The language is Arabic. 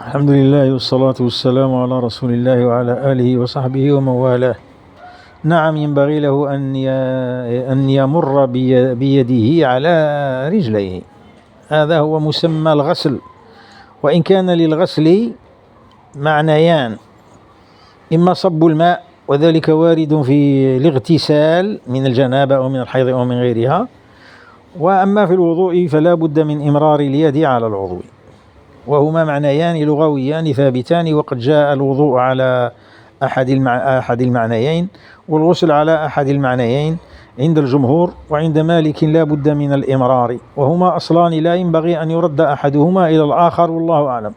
الحمد لله والصلاة والسلام على رسول الله وعلى آله وصحبه ومن والاه. نعم، ينبغي له أن يمر بيده على رجليه. هذا هو مسمى الغسل. وإن كان للغسل معنيان: إما صب الماء، وذلك وارد في الاغتسال من الجنابة أو من الحيض أو من غيرها. وأما في الوضوء فلا بد من إمرار اليد على العضو، وهما معنيان لغويان ثابتان. وقد جاء الوضوء على أحد المعنيين، والغسل على أحد المعنيين عند الجمهور. وعند مالك لا بد من الإمرار، وهما أصلان لا ينبغي أن يرد أحدهما إلى الآخر، والله أعلم.